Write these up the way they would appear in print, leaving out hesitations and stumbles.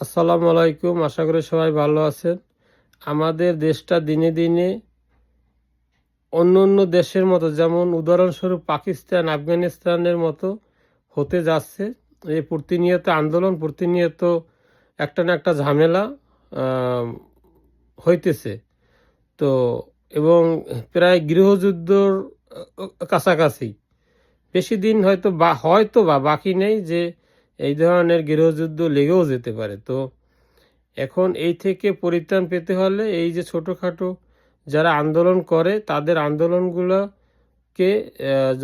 আসসালামু আলাইকুম। আশা করি সবাই ভালো আছেন। আমাদের দেশটা দিনে দিনে অন্য অন্য দেশের মতো, যেমন উদাহরণস্বরূপ পাকিস্তান, আফগানিস্তানের মতো হতে যাচ্ছে। এই প্রতিনিয়ত আন্দোলন, প্রতিনিয়ত একটা না একটা ঝামেলা আহ, হইতেছে। তো এবং প্রায় গৃহযুদ্ধর কাছাকাছি। বেশি দিন হয়তো বা বাকি নেই যে এই ধরনের গৃহযুদ্ধ লেগেও যেতে পারে। তো এখন এই থেকে পরিত্রাণ পেতে হলে এই যে ছোটোখাটো যারা আন্দোলন করে তাদের আন্দোলনগুলোকে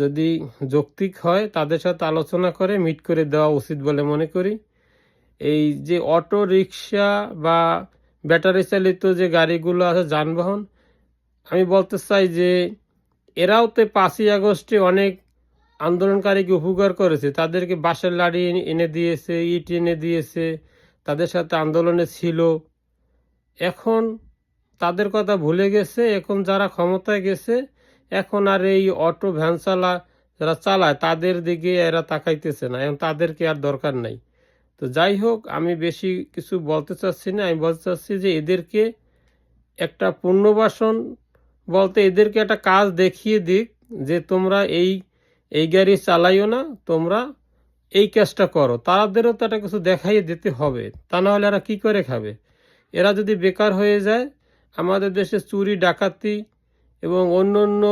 যদি যৌক্তিক হয় তাদের সাথে আলোচনা করে মিট করে দেওয়া উচিত বলে মনে করি। এই যে অটো রিক্সা বা ব্যাটারি চালিত যে গাড়িগুলো আছে, যানবাহন, আমি বলতে চাই যে এরাও তো 5ই আগস্টে অনেক আন্দোলনকারীকে উপকার করেছে। তাদেরকে বাঁশের লাঠি এনে দিয়েছে, ইট এনে দিয়েছে, তাদের সাথে আন্দোলনে ছিল। এখন তাদের কথা ভুলে গেছে। এখন যারা ক্ষমতায় গেছে, এখন আর এই অটো ভ্যান যারা চালায় তাদের দিকে এরা তাকাইতেছে না। এখন তাদেরকে আর দরকার নাই। তো যাই হোক, আমি বেশি কিছু বলতে চাচ্ছি না। আমি বলতে চাচ্ছি যে এদেরকে একটা পুনর্বাসন বলতে এদেরকে একটা কাজ দেখিয়ে দিক যে তোমরা এই এই গাড়ি চালাইও না, তোমরা এই কাজটা করো। তাদেরও তো একটা কিছু দেখাইয়ে দিতে হবে, তা না হলে এরা কি করে খাবে? এরা যদি বেকার হয়ে যায়, আমাদের দেশে চুরি ডাকাতি এবং অন্য অন্য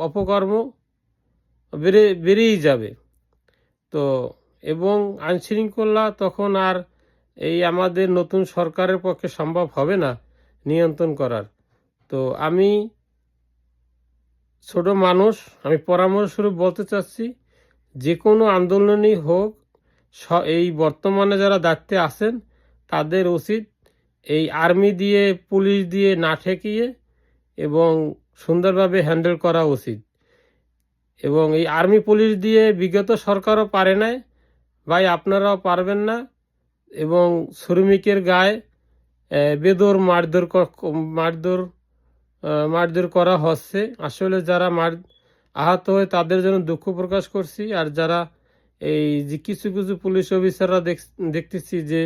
অপকর্ম বেড়েই যাবে। তো এবং আইনশৃঙ্খলা তখন আর এই আমাদের নতুন সরকারের পক্ষে সম্ভব হবে না নিয়ন্ত্রণ করার। তো আমি ছোট মানুষ, আমি পরামর্শস্বরূপ বলতে চাচ্ছি, যে কোনো আন্দোলনই হোক, এই বর্তমানে যারা দায়িত্বে আছেন তাদের উচিত এই আর্মি দিয়ে, পুলিশ দিয়ে না ঠেকিয়ে এবং সুন্দরভাবে হ্যান্ডেল করা উচিত। এবং এই আর্মি পুলিশ দিয়ে বিগত সরকারও পারে নাই, ভাই আপনারাও পারবেন না। এবং শ্রমিকের গায়ে বেদর মারধর মারধর করা হচ্ছে। আসলে যারা আহত হয়ে তাদের জন্য দুঃখ প্রকাশ করছি। আর যারা এই যে কিছু কিছু পুলিশ অফিসাররা দেখতেছি যে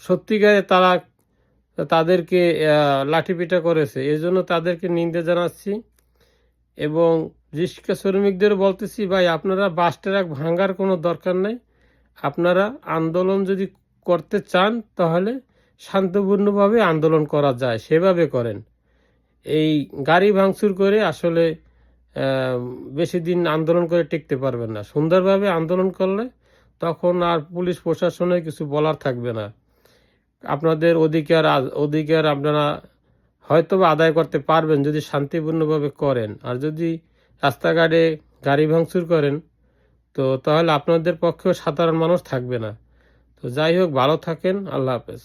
সত্যিকারে তাদেরকে লাঠিপিটা করেছে, এজন্য তাদেরকে নিন্দা জানাচ্ছি। এবং রিক্সা শ্রমিকদের বলতেছি, ভাই আপনারা বাস ট্রাক ভাঙার কোনো দরকার নেই। আপনারা আন্দোলন যদি করতে চান তাহলে শান্তপূর্ণভাবে আন্দোলন করা যায়, সেভাবে করেন। এই গাড়ি ভাঙচুর করে আসলে বেশি দিন আন্দোলন করে টিকতে পারবেন না। সুন্দরভাবে আন্দোলন করলে তখন আর পুলিশ প্রশাসনের কিছু বলার থাকবে না। আপনাদের অধিকার আপনারা হয়তো বা আদায় করতে পারবেন যদি শান্তিপূর্ণভাবে করেন। আর যদি রাস্তাঘাটে গাড়ি ভাঙচুর করেন তো তাহলে আপনাদের পক্ষেও সাধারণ মানুষ থাকবে না। তো যাই হোক, ভালো থাকেন। আল্লাহ হাফেজ।